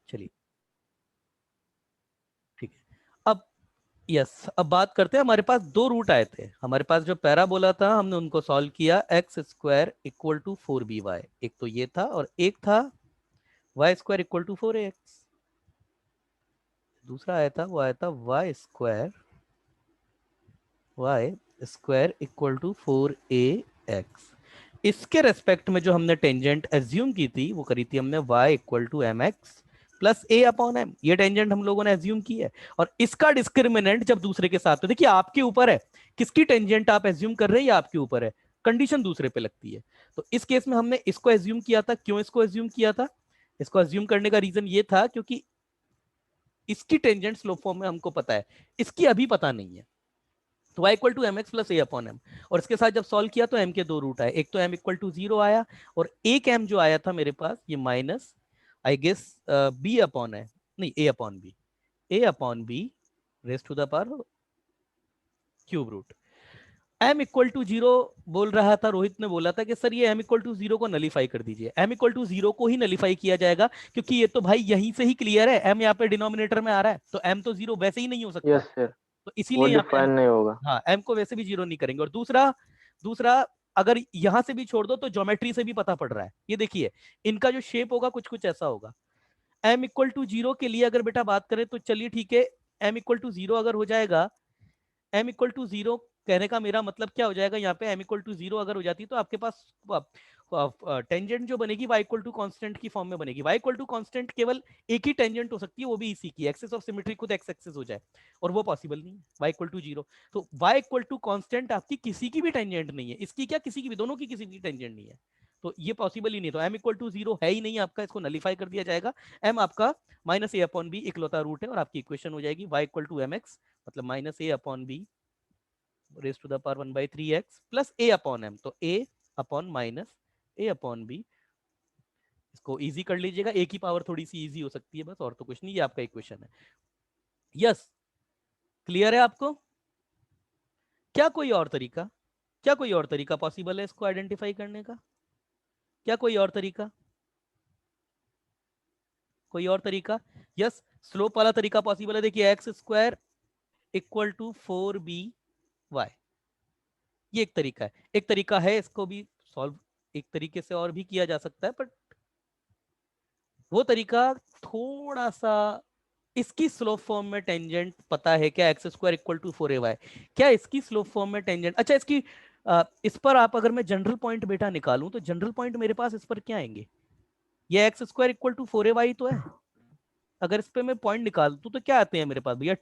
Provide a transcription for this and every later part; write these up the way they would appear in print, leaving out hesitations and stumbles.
चलिए ठीक है। अब यस, अब बात करते हैं, हमारे पास दो रूट आए थे, हमारे पास जो पैराबोला था हमने उनको सॉल्व किया, x square equal to 4by, एक तो ये था और एक था Y square equal to 4ax। दूसरा आया था वो आया था y square equal to 4ax। इसके रेस्पेक्ट में जो हमने टेंजेंट एज्यूम की थी वो करी थी हमने y equal to mx plus a upon m। ये टेंजेंट हम लोगों ने एज्यूम की है, और इसका डिस्क्रिमिनेंट जब दूसरे के साथ, तो देखिए आपके ऊपर है किसकी टेंजेंट आप एज्यूम कर रहे हैं, या आपके ऊपर है, कंडीशन दूसरे पे लगती है। तो इस केस में हमने इसको एज्यूम किया था। क्यों इसको एज्यूम किया था? इसको एज्यूम करने का रीजन ये था क्योंकि इसकी टेंजेंट स्लोप फॉर्म में हमको पता है, इसकी अभी पता नहीं है। तो y equal to M x plus A upon M, और इसके साथ जब सॉल्व किया तो m के दो रूट आए, एक तो m इक्वल टू 0 आया, और एक m जो आया था मेरे पास ये minus I guess b upon है, नहीं a upon B raise to the power cube root. m equal to 0 बोल रहा था, रोहित ने बोला था कि सर ये m इक्वल टू 0 को नलीफाई कर दीजिए। m इक्वल टू 0 को ही नलीफाई किया जाएगा, क्योंकि ये तो भाई यहीं से ही क्लियर है, m यहाँ पे डिनोमिनेटर में आ रहा है, तो m तो 0 वैसे ही नहीं हो सकता, यस सर, तो वो इसीलिए यहाँ पे डिफाइन नहीं होगा। हाँ m को वैसे भी 0 नहीं करेंगे। और दूसरा दूसरा अगर यहां से भी छोड़ दो तो ज्योमेट्री से भी पता पड़ रहा है, ये देखिए इनका जो शेप होगा कुछ कुछ ऐसा होगा। m इक्वल टू 0 के लिए अगर बेटा बात करें तो चलिए ठीक है, m इक्वल टू 0 अगर हो जाएगा, m इक्वल टू 0 कहने का मेरा मतलब क्या हो जाएगा, यहाँ पे m इक्वल टू 0 अगर हो जाती तो आपके पास टेंजेंट जो बनेगी y इक्वल टू कांस्टेंट की फॉर्म में बनेगी। y इक्वल टू कांस्टेंट केवल एक ही टेंजेंट हो सकती है, वो भी इसी की, एक्सेस ऑफ सिमेट्री खुद एक्स एक्सेस हो जाए, और वो पॉसिबल नहीं है y इक्वल टू 0। तो y इक्वल टू कांस्टेंट आपकी किसी की भी टेंजेंट नहीं है, इसकी क्या किसी की भी, दोनों की किसी की टेंजेंट नहीं है, तो ये पॉसिबल ही नहीं। तो m इक्वल टू 0 है ही नहीं आपका, इसको नलीफाई कर दिया जाएगा। m आपका माइनस ए अपॉन बी इकलौता रूट है, और आपकी इक्वेशन हो जाएगी y equal to M x मतलब minus a upon b raise to the power 1/3x plus a upon m, तो a upon minus a upon b। इसको इजी कर लीजिएगा, a की पावर थोड़ी सी इजी हो सकती है बस, और तो कुछ नहीं, ये आपका इक्वेशन है। यस, क्लियर है आपको? क्या कोई और तरीका, क्या कोई और तरीका पॉसिबल है इसको आइडेंटिफाई करने का? क्या कोई और तरीका, कोई और तरीका? यस, स्लोप वाला तरीका पॉसिबल है। देखिए x square equal to 4by, ये एक तरीका है, एक तरीका है, इसको भी सॉल्व एक तरीके से और भी किया जा सकता है, बट वो तरीका थोड़ा सा, इसकी स्लोप फॉर्म में टेंजेंट पता है क्या, x square equal to 4ay, क्या इसकी स्लोप फॉर्म में टेंजेंट, अच्छा इसकी इस पर आप अगर मैं जनरल पॉइंट बेटा निकालूं तो जनरल पॉइंट मेरे पास इस पर क्या आएंगे, ये x square equal to 4ay तो है, अगर इस पे मैं पॉइंट निकाल दूं तो क्या आते हैं मेरे पास भैया,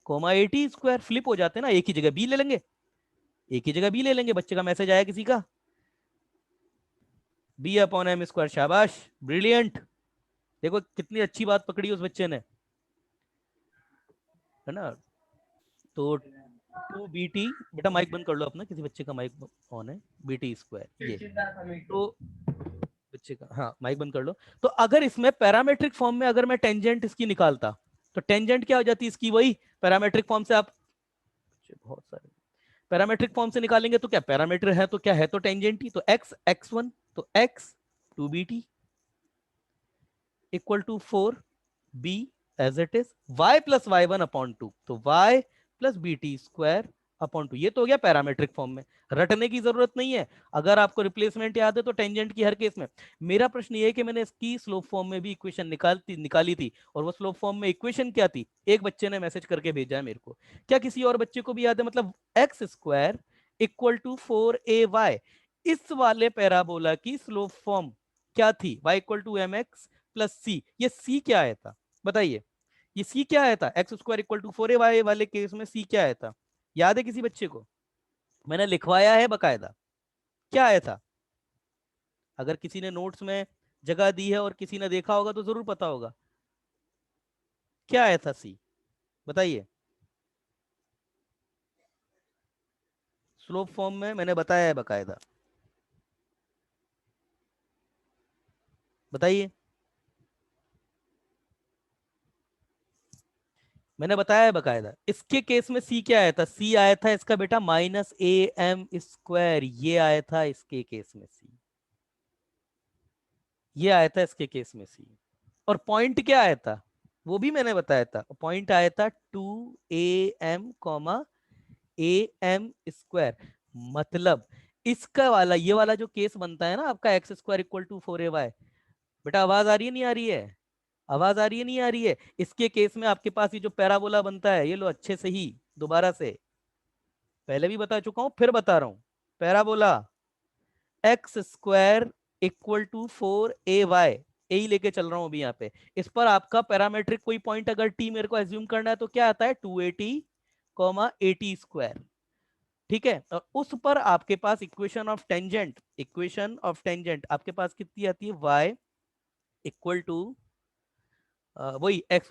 280 स्क्वायर, फ्लिप हो जाते हैं ना, एक ही जगह बी ले लेंगे, एक ही जगह बी ले लेंगे, बच्चे का मैसेज आया किसी का, बी अपॉन एम स्क्वायर, शाबाश, ब्रिलियंट। देखो कितनी अच्छी बात पकड़ी उस बच्चे ने, है ना। तो 2bt, बेटा माइक बंद कर लो अपना, किसी बच्चे का माइक ऑन है, बीटी स्क्वायर ये, तो बच्चे का हाँ माइक बंद कर लो। तो अगर इसमें पैरामेट्रिक फॉर्म में अगर मैं टेंजेंट इसकी निकालता, तो टेंजेंट क्या हो जाती इसकी, वही पैरामेट्रिक फॉर्म से आप, बहुत सारे पैरामेट्रिक फॉर्म से निकालेंगे तो क्या पैरामीटर है, तो क्या है तो टेंजेंट ही, तो x x1, तो x 2bt equal to 4b as it is, y plus y1 upon 2, तो y plus bt square upon 2, ये तो हो गया पैरामेट्रिक फॉर्म में, रटने की जरूरत नहीं है। अगर आपको रिप्लेसमेंट याद है तो टेंजेंट की हर केस में, मेरा प्रश्न ये है कि मैंने इसकी स्लोप फॉर्म में भी इक्वेशन निकाली थी, और वो स्लोप फॉर्म में इक्वेशन क्या थी, एक बच्चे ने मैसेज करके भेजा है मेरे को, क्या किसी और बच्चे को भी याद है, मतलब x square equal to 4ay, इस वाले पैराबोला की स्लोप फॉर्म क्या थी, y equal to M x plus C, ये सी क्या आया था बताइए, ये सी क्या आया था, x square equal to 4ay वाले केस में सी क्या आया था, याद है किसी बच्चे को? मैंने लिखवाया है बकायदा, क्या आया था, अगर किसी ने नोट्स में जगह दी है और किसी ने देखा होगा तो जरूर पता होगा, क्या आया था सी, बताइए। स्लोप फॉर्म में मैंने बताया है बकायदा, बताइए, मैंने बताया है बकायदा, इसके केस में सी क्या आया था, सी आया था इसका बेटा माइनस ए एम स्क्वायर, ये आया था इसके केस में सी, ये आया था इसके केस में सी। और पॉइंट क्या आया था वो भी मैंने बताया था, पॉइंट आया था 2am am²। मतलब इसका वाला ये वाला जो केस बनता है ना आपका x² = 4ay। बेटा आवाज आ रही है नहीं आ रही है? आवाज आ रही है नहीं आ रही है? इसके केस में आपके पास ये जो पैराबोला बनता है, ये लो अच्छे से ही दोबारा से, पहले भी बता चुका हूं फिर बता रहा हूं। पैराबोला x² = 4ay, यही लेके चल रहा हूं अभी यहाँ पे। इस पर आपका पैरामेट्रिक कोई पॉइंट अगर t मेरे को एज्यूम करना है तो क्या आता है 280, ठीक है। और उस पर आपके पास इक्वेशन ऑफ टेंजेंट आपके पास कितनी आती है, y इक्वल टू वही x,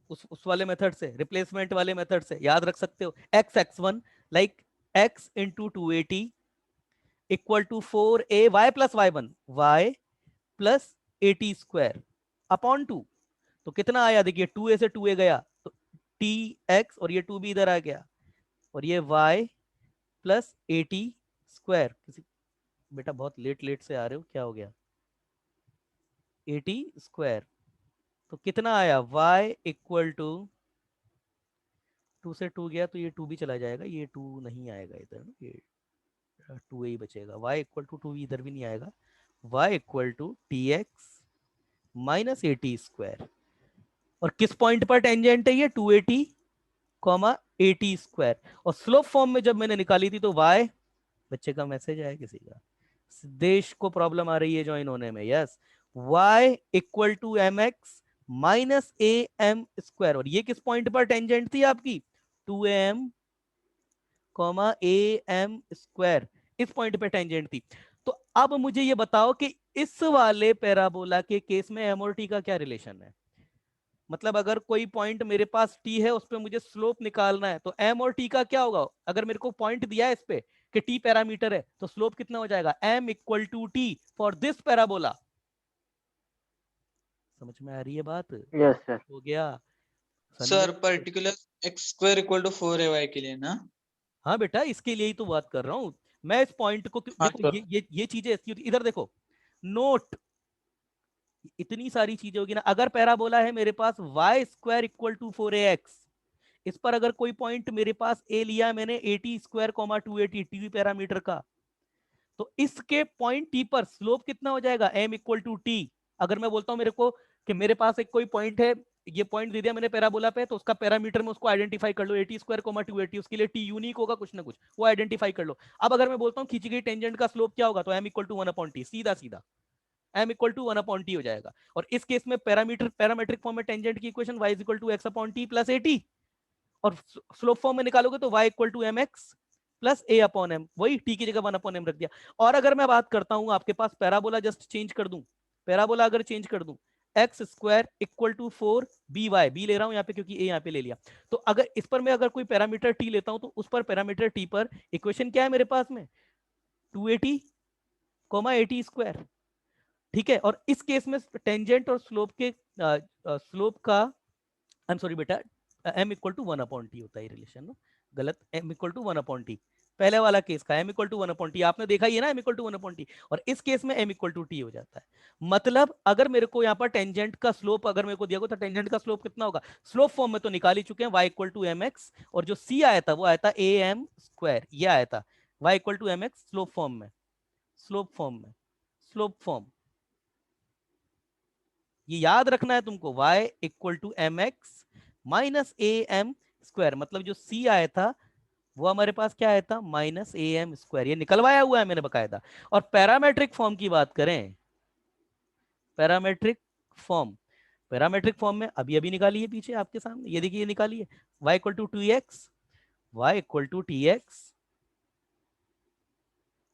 उस वाले मेथड से, रिप्लेसमेंट वाले मेथड से याद रख सकते हो, x(x1) like x into 280 equal to 4ay plus y1, y plus 80² upon 2। तो कितना आया देखिए, 2a से 2a गया तो tx, और ये 2 भी इधर आ गया, और ये y प्लस 80²। किसी बेटा बहुत लेट लेट से आ रहे हो, क्या हो गया? 80²। तो कितना आया, y इक्वल टू 2 से 2 गया तो ये 2 भी चला जाएगा, ये 2 नहीं आएगा इधर, ये 2 ही बचेगा। y इक्वल टू 2 इधर भी नहीं आएगा, y equal to tx minus 80²। और किस पॉइंट पर टेंजेंट है ये, 280 कॉमा 80²। और स्लोप फॉर्म में जब मैंने निकाली थी तो y, बच्चे का मैसेज आया किसी का, देश को प्रॉब्लम आ रही है ज्वाइन होने में, yes, y equal to mx minus am²। और ये किस पॉइंट पर टेंजेंट थी आपकी, 2am कॉमा am², इस पॉइंट पे टेंजेंट थी। तो अब मुझे ये बताओ कि इस वाले पैराबोला के केस में m और t का क्या रिलेशन है। मतलब अगर कोई पॉइंट मेरे पास t है उस पर मुझे स्लोप निकालना है तो m और t का क्या होगा। अगर मेरे को पॉइंट दिया है इस पे कि t पैरामीटर है तो स्लोप कितना हो जाएगा, m equal to T for this parabola. समझ में आ रही है बात? Yes sir. हो गया सनी सर ने। पर्टिकुलर x² = 4ay के लिए ना? हाँ बेटा इसके लिए ही तो बात कर रहा हूं मैं, इस पॉइंट को हाँ देखो, तो ये चीजें ऐसी होती, इधर देखो नोट, इतनी सारी चीजें होगी ना। अगर पैराबोला है मेरे पास y² = 4ax, इस पर अगर कोई पॉइंट मेरे पास ए लिया मैंने 80², 280 टी पैरामीटर का, तो इसके पॉइंट टी पर स्लोप कितना हो जाएगा, m इक्वल टू टी। अगर मैं बोलता हूं मेरे को कि मेरे पास एक कोई पॉइंट है, ये पॉइंट दे दिया मैंने पैराबोला पे, तो उसका पैरामीटर में उसको आइडेंटिफाई कर लो 80², 280, उसके लिए टी यूनिक होगा कुछ ना कुछ, वो आइडेंटिफाई कर लो। अब अगर मैं बोलता हूँ खींची गई टेंजेंट का स्लोप क्या होगा, तो m इक्वल टू 1/t, सीधा सीधा m इक्वल टू 1/t हो जाएगा। और इस केस में पैरामीट्रिक फॉर्म में टेंजेंट की equation y equal to x/t plus 80, और स्लोप फॉर्म में निकालोगे तो y equal to M x plus A upon M, वही टी की जगह 1/m रख दिया। और अगर मैं बात करता हूं आपके पास पैराबोला जस्ट चेंज कर दूं, पैराबोला अगर चेंज कर दूं x² = 4 by, बी ले रहा हूं यहाँ पे क्योंकि ए यहाँ पे ले लिया, तो अगर इस पर मैं अगर कोई पैरामीटर टी लेता हूं तो उस पर पैरामीटर टी पर इक्वेशन क्या है मेरे पास में, 280, 80²। ठीक है, और इस केस में टेंजेंट और स्लोप के स्लोप का, आई एम सॉरी बेटा, m इक्वल टू 1/t होता है रिलेशन ना, गलत, m इक्वल टू 1/t, पहले वाला केस का m इक्वल टू 1/t आपने देखा ही है ना, m इक्वल टू 1/t, और इस केस में m इक्वल टू t हो जाता है। मतलब अगर मेरे को यहाँ पर टेंजेंट का स्लोप अगर मेरे को दिया गया तो टेंजेंट का स्लोप कितना होगा, स्लोप फॉर्म में तो निकाल ही चुके हैं, y इक्वल टू mx, और जो c आया था वो आया था am², ये आया था y equal to mx slope form में, स्लोप फॉर्म में, स्लोप फॉर्म, ये याद रखना है तुमको, y equal to mx minus am², मतलब जो c आया था वो हमारे पास क्या आया था, -am², ये निकलवाया हुआ है मैंने बकायदा। और पैरामेट्रिक फॉर्म की बात करें, पैरामेट्रिक फॉर्म, पैरामेट्रिक फॉर्म में अभी अभी निकाली है पीछे आपके सामने, ये देखिए ये निकाली है, y equal to 2x, y equal to tx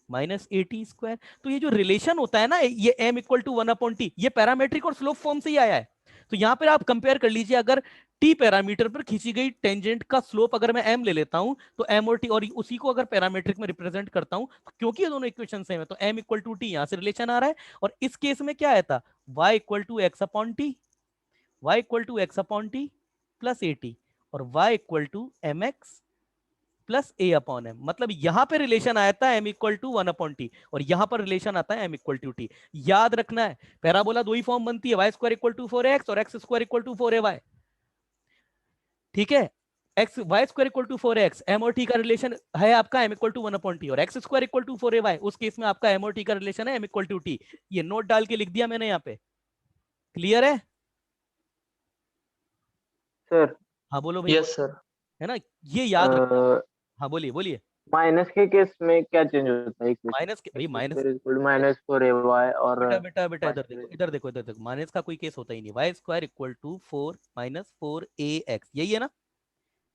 minus 80²। तो ये जो रिलेशन होता है ना, ये m इक्वल टू 1/t, ये पैरामेट्रिक और स्लोप फॉर्म से ही आया है। तो यहां पर आप कंपेयर कर लीजिए, अगर t पैरामीटर पर खींची गई टेंजेंट का स्लोप अगर मैं m ले लेता हूं तो m और t, और उसी को अगर पैरामेट्रिक में रिप्रेजेंट करता हूं, क्योंकि ये दोनों इक्वेशन सेम है तो m इक्वल टू टी यहां से रिलेशन आ रहा है। और इस केस में क्या आया था, y equal to x/t, y equal to x/t plus 80, और y equal to mx plus A upon M. मतलब यहां पे रिलेशन आया था m इक्वल टू 1/t और यहां पर रिलेशन आता है m इक्वल टू t। याद रखना है पैराबोला दो ही फॉर्म बनती है, y square equal to 4x और x square equal to 4ay। ठीक है, X Y square equal to 4x, M और टी का रिलेशन है आपका m इक्वल टू 1/t और x square equal to 4ay, उस केस में आपका m और t का रिलेशन है m इक्वल टू t। ये नोट डाल के लिख दिया मैंने यहाँ पे। क्लियर है? सर। हाँ बोलो भाई। Yes sir. है ना, ये याद रखना। हाँ बोलिए बोलिए। माइनस के केस में क्या चेंज होता है माइनस के भाई, माइनस माइनस 4ay और बेटा बेटा बेटा इधर देखो इधर देखो इधर देखो, माइनस का कोई केस होता ही नहीं। Y square equal to 4 minus 4ax, यही है ना।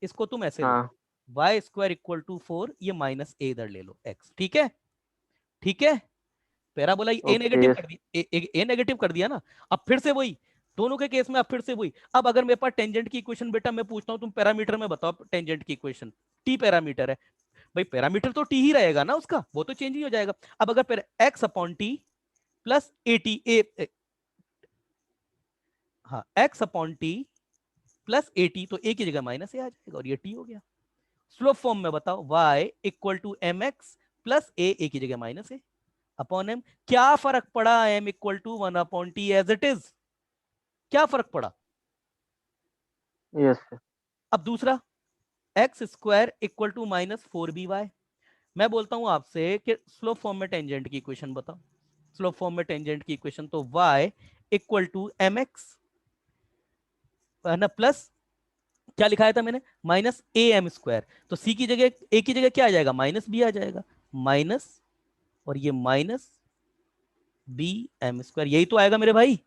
इसको तुम ऐसे लो, हाँ वाई स्क्वायर इक्वल टू 4, ये माइनस ए इधर ले लो x। ठीक है, ठीक है। पैराबोला ए ओके नेगेटिव यस कर दिया, ए नेगेटिव कर दिया ना। अब फिर से वही, दोनों के केस में अब फिर से वही। अब अगर मेरे पास टेंजेंट की इक्वेशन, बेटा मैं पूछता हूँ तुम पैरामीटर में बताओ टेंजेंट की इक्वेशन। टी पैरामीटर है भाई, पैरामीटर तो टी ही रहेगा ना उसका, वो तो चेंज ही हो जाएगा। अब अगर x upon t plus a t a, हाँ x upon t plus a t, तो ए की जगह माइनस ए आ जाएगा और ये टी हो गया। स्लोप फॉर्म में बताओ, y equal to M x plus a की जगह माइनस ए अपॉन एम। क्या फर्क पड़ा m equal to 1/t as it is? क्या फर्क पड़ा? Yes sir. अब दूसरा, X square equal to minus 4by। मैं बोलता हूं आपसे कि स्लोप फॉर्म में टेंजेंट की इक्वेशन बताओ। स्लोप फॉर्म में टेंजेंट की इक्वेशन तो y equal to M X ना प्लस, क्या लिखाया था मैंने, माइनस ए एम स्क्वायर। तो सी की जगह, ए की जगह क्या आ जाएगा, माइनस बी आ जाएगा। माइनस और ये माइनस बी एम स्क्वायर, यही तो आएगा मेरे भाई,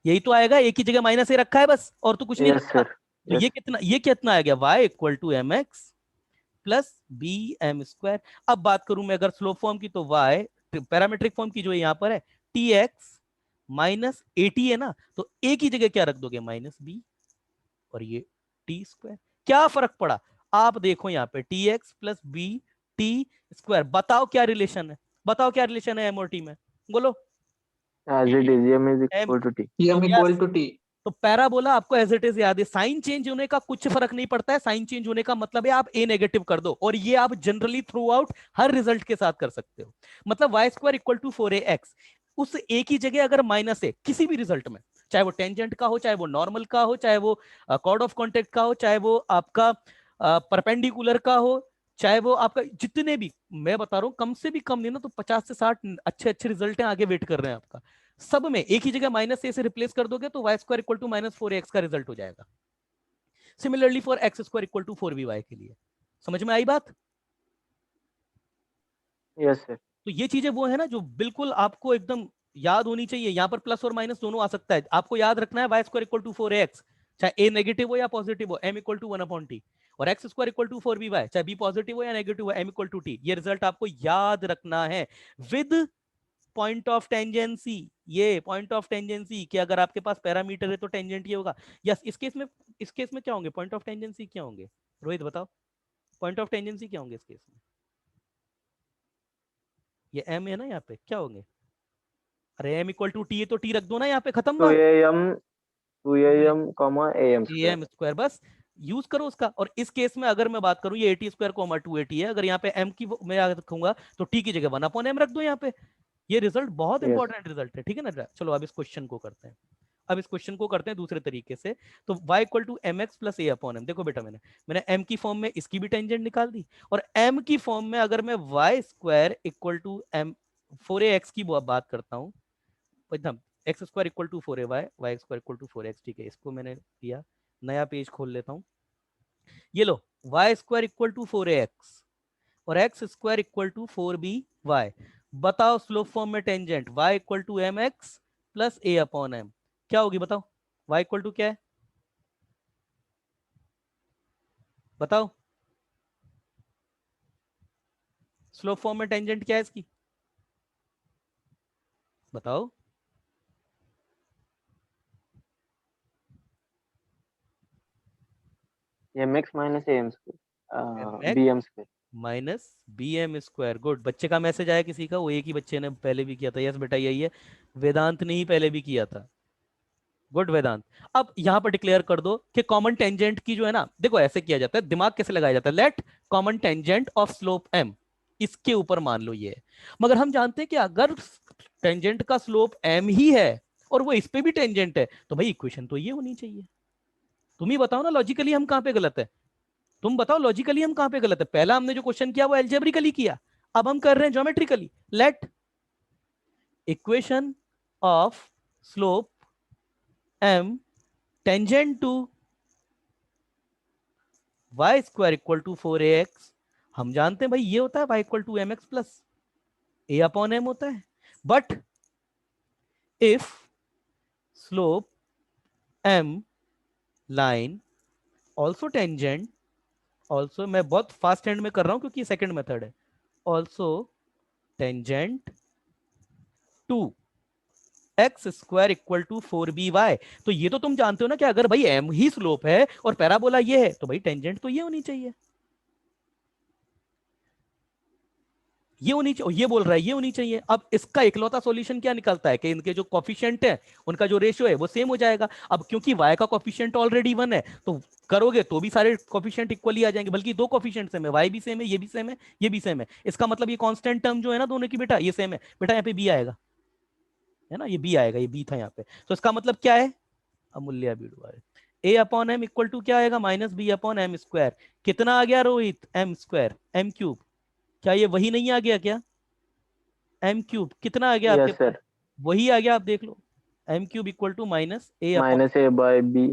यही तो आएगा। एक ही जगह माइनस ए रखा है बस, और तो कुछ नहीं यस रखा। सर। तो ये कितना आ गया, y equal to M x plus b m square. अब बात करूं मैं अगर स्लोप फॉर्म की, तो y पैरामीट्रिक फॉर्म की जो यहाँ पर है T x minus A T है ना, तो ए की जगह क्या रख दोगे, माइनस बी और ये टी स्क्वायर। क्या फर्क पड़ा? आप देखो यहाँ पे t x plus b t square, बताओ क्या रिलेशन है, बताओ क्या रिलेशन है एम और टी में, बोलो। As it is m is m, equal to t। m तो इक्वल टू टी। तो पैराबोला आपको एज इट इज याद है, साइन चेंज होने का कुछ फर्क नहीं पड़ता है। साइन चेंज होने का मतलब है आप ए नेगेटिव कर दो, और ये आप जनरली थ्रू आउट हर रिजल्ट के साथ कर सकते हो। मतलब Y square equal to 4ax, उस ए की जगह अगर माइनस ए किसी भी रिजल्ट में, चाहे वो टेंजेंट का हो, चाहे वो नॉर्मल का हो, चाहे वो कॉर्ड ऑफ कॉन्टेक्ट का हो, चाहे वो आपका परपेंडिकुलर का हो, चाहे वो आपका जितने भी, मैं बता रहा हूँ कम से भी कम नहीं ना तो 50 से 60 अच्छे अच्छे रिजल्ट हैं आगे वेट कर रहे हैं आपका। सब में एक ही जगह माइनस ए से रिप्लेस कर दोगे तो y square equal to minus 4x का रिजल्ट हो जाएगा। Similarly for x square equal to 4by के लिए। समझ में आई बात? Yes sir. तो ये चीजें वो है ना जो बिल्कुल आपको एकदम याद होनी चाहिए। यहां पर प्लस और माइनस दोनों आ सकता है, आपको याद रखना है Y square equal to 4x, चाहे ए नेगेटिव हो या पॉजिटिव हो, m इक्वल टू 1/t, और x square equal to 4by, चाहे बी पॉजिटिव हो या नेगेटिव हो, m इक्वल टू t। ये रिजल्ट आपको याद रखना है विद पॉइंट ऑफ टेंजेंसी। ये पॉइंट ऑफ टेंजेंसी कि अगर आपके पास पैरामीटर है तो टेंजेंट ये होगा। यस, इस केस में क्या होंगे पॉइंट ऑफ टेंजेंसी, क्या होंगे रोहित बताओ, पॉइंट ऑफ टेंजेंसी क्या होंगे इस केस में? ये m है ना, यहाँ पे क्या होंगे, अरे m इक्वल टू टी है तो टी रख दो ना यहाँ पे, खत्म बात। 2am comma am a m square बस यूज करो उसका। और इस केस में अगर मैं बात करूं ये ए टी स्क्वायर कोमा 280 है, अगर यहाँ पे m की मैं रखूंगा तो t की जगह 1/m रख दो यहाँ पे। ये रिजल्ट बहुत यस। इंपॉर्टेंट रिजल्ट है, ठीक है ना। चलो अब इस क्वेश्चन को करते हैं, अब इस क्वेश्चन को करते हैं दूसरे तरीके से। तो y equal to M x plus A upon m, देखो बेटा मैंने m की फॉर्म में इसकी भी टेंजेंट निकाल दी, और m की फॉर्म में अगर मैं y square equal to m 4ax की बात करता हूँ, एकदम x square equal to 4ay, y square equal to 4x, ठीक है। इसको मैंने दिया, नया पेज खोल लेता हूँ। ये लो, y square equal to 4ax और x square equal to 4by। बताओ स्लोप फॉर्म में tangent y equal to M x plus A upon m क्या होगी, बताओ। y इक्वल टू क्या है, बताओ। स्लोप फॉर्म में टेंजेंट क्या है इसकी, बताओ। mx minus am m square x bm square. Minus b m square. Good, बच्चे का मैसेज आया किसी का, वो एक ही बच्चे ने पहले भी किया था। यस बेटा यही है, वेदांत ने ही पहले भी किया था। गुड वेदांत। अब यहां पर डिक्लेयर कर दो कि कॉमन टेंजेंट की जो है ना, देखो ऐसे किया जाता है, दिमाग कैसे लगाया जाता है, late common tangent of slope m, इसके ऊपर मान लो ये है। मगर हम जानते हैं कि अगर टेंजेंट का स्लोप m ही है और वो इस पे भी टेंजेंट है, तो भाई इक्वेशन तो ये होनी चाहिए। तुम ही बताओ ना लॉजिकली हम कहां पे गलत है, तुम बताओ लॉजिकली हम कहां पे गलत है। पहला हमने जो क्वेश्चन किया वो एल्जेब्रिकली किया, अब हम कर रहे हैं geometrically. Let equation of slope m tangent to y square equal to 4ax, हम जानते हैं भाई ये होता है y equal to mx plus a upon m होता है। But if slope m line also tangent, also मैं बहुत फास्ट हैंड में कर रहा हूं क्योंकि सेकंड मेथड है, also tangent to x square equal to 4by, तो ये तो तुम जानते हो ना कि अगर भाई m ही स्लोप है और पैराबोला ये है तो भाई टेंजेंट तो ये होनी चाहिए, ये होनी चाहिए, ये बोल रहा है ये होनी चाहिए। अब इसका इकलौता सॉल्यूशन क्या निकलता है कि इनके जो कॉफिशिएंट है उनका जो रेशियो है वो सेम हो जाएगा। अब क्योंकि y का कॉफिशिएंट ऑलरेडी 1 है तो करोगे तो भी सारे कॉफिशिएंट इक्वली आ जाएंगे, बल्कि दो कॉफिशिएंट सेम है, y भी सेम है, ये भी सेम है, ये भी सेम है। इसका मतलब ये कांस्टेंट टर्म जो है ना दोनों की बेटा ये सेम है, बेटा यहाँ पे b आएगा, है ना, ये b आएगा, ये b था यहाँ पे। तो इसका मतलब क्या है, अमूल्य बीडुआ है, a upon m equal to क्या आएगा, minus b upon m square. कितना आ गया Rohit, m square, m cube, क्या ये वही नहीं आ गया क्या, एम क्यूब कितना आ गया आपके यस पास, सर, वही आ गया, आप देख लो, m cube equal to minus a upon minus a by b.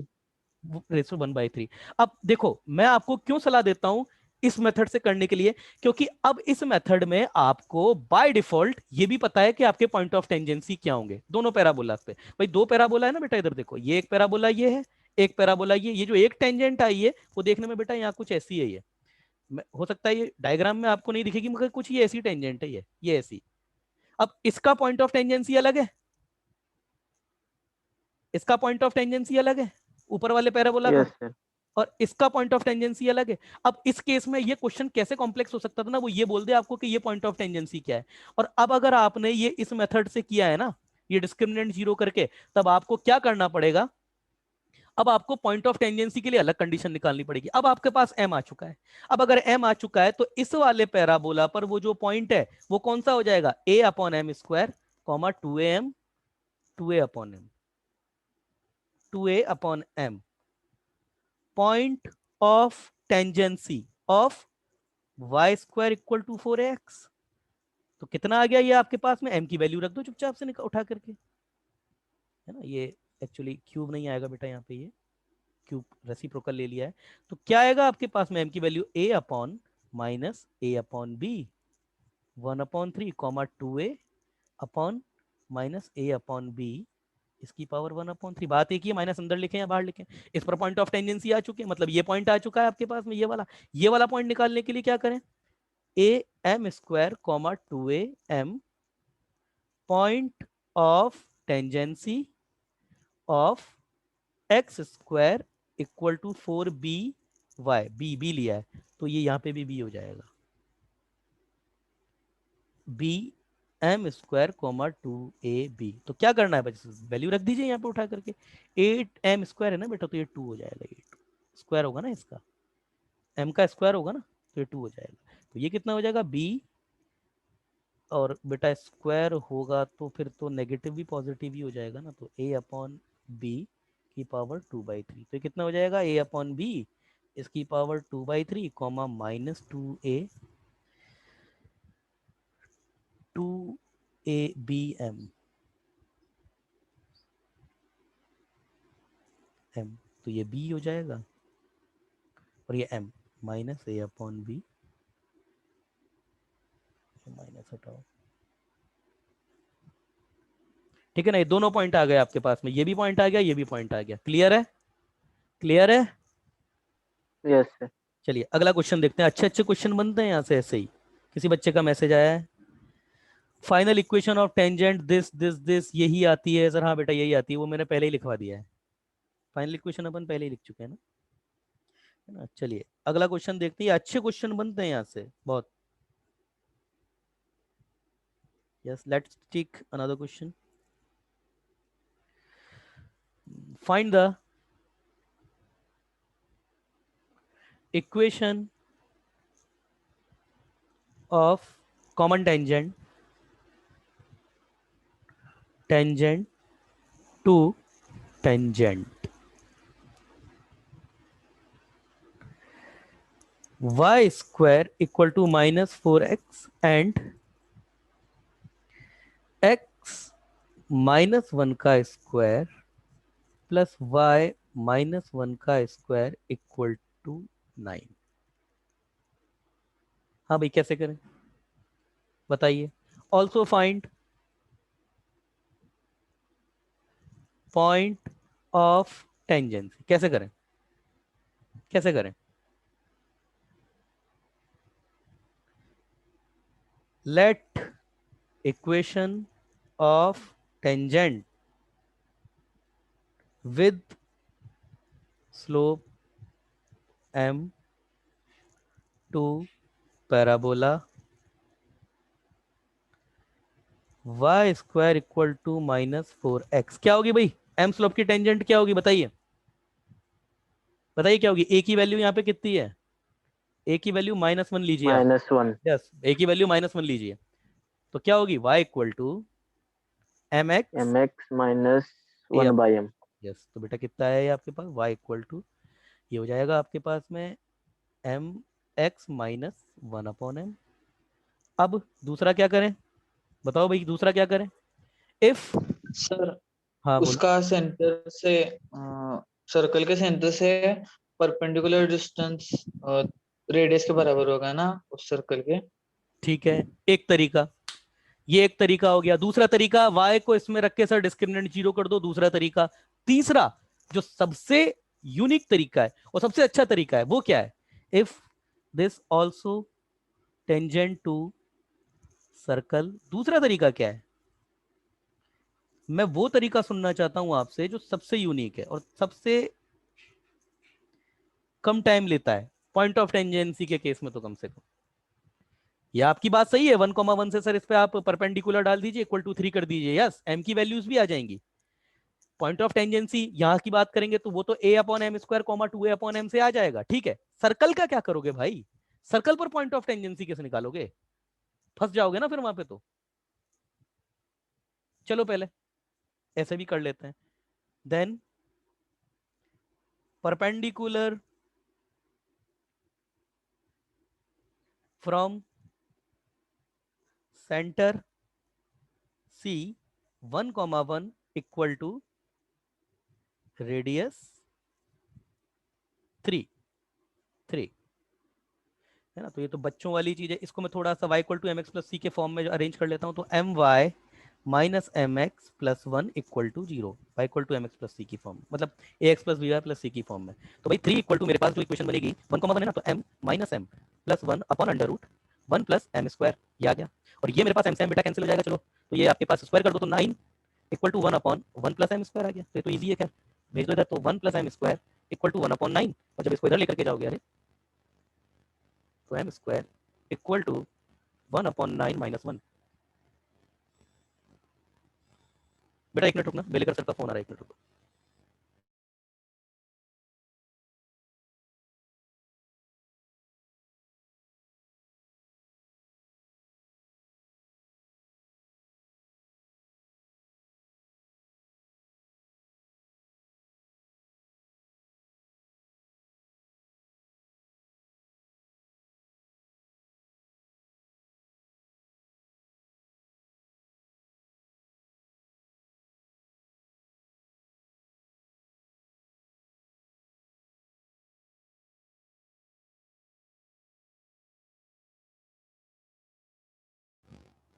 Ratio 1/3। अब देखो मैं आपको क्यों सलाह देता हूं इस मेथड से करने के लिए, क्योंकि अब इस मेथड में आपको बाय डिफॉल्ट ये भी पता है कि आपके पॉइंट ऑफ टेंजेंसी क्या होंगे दोनों पैराबोला पे। भाई दो पैराबोला है ना बेटा, इधर देखो ये एक पैराबोला ये है, एक पैराबोला ये जो एक टेंजेंट आई है वो देखने में बेटा यहाँ कुछ ऐसी है, ये हो सकता है ये डायग्राम में आपको नहीं दिखेगी मगर कुछ ये ऐसी टेंजेंट है, ये ऐसी। अब इसका पॉइंट ऑफ टेंजेंसी अलग है, इसका पॉइंट ऑफ टेंजेंसी अलग है ऊपर वाले पैराबोला का, यस सर, और इसका पॉइंट ऑफ टेंजेंसी अलग है। अब इस केस में ये क्वेश्चन कैसे कॉम्प्लेक्स हो सकता था ना, वो ये बोल दे आपको कि ये पॉइंट ऑफ टेंजेंसी क्या है। और अब अगर आपने ये इस मेथड से किया है ना, ये डिस्क्रिमिनेंट जीरो करके, तब आपको क्या करना पड़ेगा, अब आपको पॉइंट ऑफ टेंजेंसी के लिए अलग कंडीशन निकालनी पड़ेगी। अब आपके पास एम आ चुका है, अब अगर एम आ चुका है तो इस वाले पैराबोला पर वो जो पॉइंट है वो कौन सा हो जाएगा, a upon m square comma 2am 2a upon m 2a upon m, point of tangency of y square equal to 4x। तो कितना आ गया ये आपके पास में, m की वैल्यू रख दो चुपचाप से उठा करके, है ना, ये एक्चुअली क्यूब नहीं आएगा बेटा यहाँ पे, ये क्यूब रेसिप्रोकल ले लिया है। तो क्या आएगा आपके पास में, m की value a upon minus a upon b 1/3 comma 2a upon minus a upon b इसकी पावर 1/3। बात एक ही है, माइनस अंदर लिखें या बाहर लिखें, इस पर पॉइंट ऑफ टेंजेंसी आ चुके हैं, मतलब ये पॉइंट आ चुका है आपके पास में, ये वाला पॉइंट निकालने के लिए क्या करें, a m square comma 2am point of tangency of x square equal to 4by, b लिया है तो ये यहाँ पे भी बी हो जाएगा, B m square coma 2ab। तो क्या करना है बच्चे, वैल्यू रख दीजिए यहाँ पे उठा करके, 8m स्क्वायर है ना बेटा तो ये 2 हो जाएगा, 8 स्क्वायर होगा ना इसका, m का स्क्वायर होगा ना तो ये 2 हो जाएगा। तो ये कितना हो जाएगा b, और बेटा स्क्वायर होगा तो फिर तो नेगेटिव भी पॉजिटिव भी हो जाएगा ना, तो a अपॉन बी की पावर 2/3, तो कितना हो जाएगा a अपॉन बी इसकी power 2/3 comma minus 2abm m, तो ये b हो जाएगा और ये m minus a upon b, minus हटाओ, ठीक है ना, ये दोनों पॉइंट आ गए आपके पास में, ये भी पॉइंट आ गया, ये भी पॉइंट आ गया, क्लियर है, क्लियर है। Yes sir. चलिए अगला क्वेश्चन देखते हैं, अच्छे अच्छे क्वेश्चन बनते हैं यहाँ से ऐसे ही। किसी बच्चे का मैसेज आया है, final equation of tangent this this this, यही आती है सर, हाँ बेटा यही आती है, वो मैंने पहले ही लिखवा दिया है, फाइनल इक्वेशन अपन पहले ही लिख चुके हैं ना, है ना। चलिए अगला क्वेश्चन देखते हैं, अच्छे क्वेश्चन बनते हैं यहाँ से बहुत। Yes let's take another question, find the equation of common tangent to tangent. Y square equal to minus 4x and x minus 1 का स्क्वायर प्लस y माइनस 1 का स्क्वायर इक्वल टू 9। हाँ भाई कैसे करें बताइए। Also find point of tangency. कैसे करें कैसे करें? Late equation of tangent with slope m to parabola y square equal to minus 4x। क्या होगी भाई m स्लोप की टेंजेंट क्या होगी बताइए बताइए क्या होगी। a की वैल्यू यहाँ पे कितनी है? a की वैल्यू -1 लीजिए आप। -1। यस a की वैल्यू -1 लीजिए तो क्या होगी y equal to mx mx minus 1/m। Yes तो बेटा कितना है ये आपके पास y इक्वल टू ये हो जाएगा आपके पास में mx माइनस 1/m। अब दूसरा क्या करें बताओ भाई दूसरा क्या करें? इफ सर हाँ बोलो। उसका सेंटर से सर्कल के सेंटर से परपेंडिकुलर डिस्टेंस रेडियस के बराबर होगा ना उस सर्कल के। ठीक है एक तरीका ये एक तरीका हो गया। दूसरा तरीका y को इसमें रख के सर डिस्क्रिमिनेंट 0 कर दो दूसरा तरीका। तीसरा जो सबसे यूनिक तरीका है और सबसे अच्छा तरीका है वो क्या है? If this also tangent to circle. दूसरा तरीका क्या है? मैं वो तरीका सुनना चाहता हूं आपसे जो सबसे यूनिक है और सबसे कम टाइम लेता है पॉइंट ऑफ टेंजेंसी के केस में तो कम से कम। ये आपकी बात सही है 1,1 से सर इस पे आप परपेंडिकुलर डाल दीजिए इक्वल टू 3 कर दीजिए। यस m की वैल्यूज भी आ जाएंगी। पॉइंट ऑफ टेंजेंसी यहां की बात करेंगे तो वो तो a upon m square comma 2a upon m से आ जाएगा। ठीक है सर्कल का क्या करोगे भाई? सर्कल पर पॉइंट ऑफ टेंजेंसी कैसे निकालोगे? फंस जाओगे ना फिर वहां पे तो। चलो पहले ऐसे भी कर लेते हैं। Then perpendicular from centre C 1,1 equal to radius 3 है ना। तो ये तो बच्चों वाली चीज है। इसको मैं थोड़ा सा y equal to M x plus c के फॉर्म में अरेंज कर लेता हूँ तो m y minus m x plus 1 equal to 0 y equal to M x plus c की फॉर्म मतलब a x plus b y plus c की form में। तो भाई 3 इक्वल टू मेरे पास जो इक्वेशन बनेगी 1,1 है ना तो m minus m plus 1 upon under root 1 plus m square ये आ गया। और ये मेरे पास एम से एम बेटा कैंसिल हो जाएगा। चलो तो ये आपके पास स्क्वायर कर दो तो 9 equal to 1 upon 1 plus m square आ गया। तो ये तो ईजी है क्या भेज दो इधर तो 1 plus m square equal to 1 upon 9 और जब इसको इधर लेकर के जाओगे अरे तो m square equal to 1 upon 9 minus 1। बेटा एक मिनट रुकना बेलेकर सर का फोन आ रहा है एक मिनट रुको।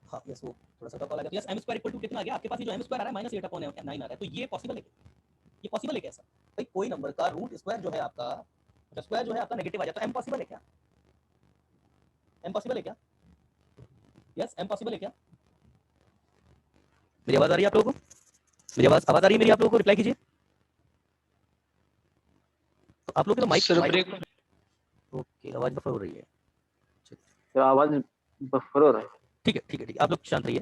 हाँ यस वो थोड़ा सा कॉल आ गया। Yes m square equal to कितना आ गया आपके पास? ये जो एम स्क्वायर आ रहा है माइनस 8 अपॉन 9 आ रहा है तो ये पॉसिबल है ये पॉसिबल है कैसा? भाई कोई नंबर का रूट स्क्वायर जो है आपका जो स्क्वायर जो है आपका नेगेटिव आ जाता है एम पॉसिबल है क्या? एम पॉसिबल है क्या? यस एम पॉसिबल है क्या? मेरी आवाज आ रही है आप लोगों को? मेरी आवाज आ रही है मेरी आप लोगों को? रिप्लाई कीजिए। तो आप लोग के तो माइक सर ब्रेक ओके आवाज बफर हो रही है। तो आवाज बफर हो रहा है। ठीक है आप लोग शांत रहिए।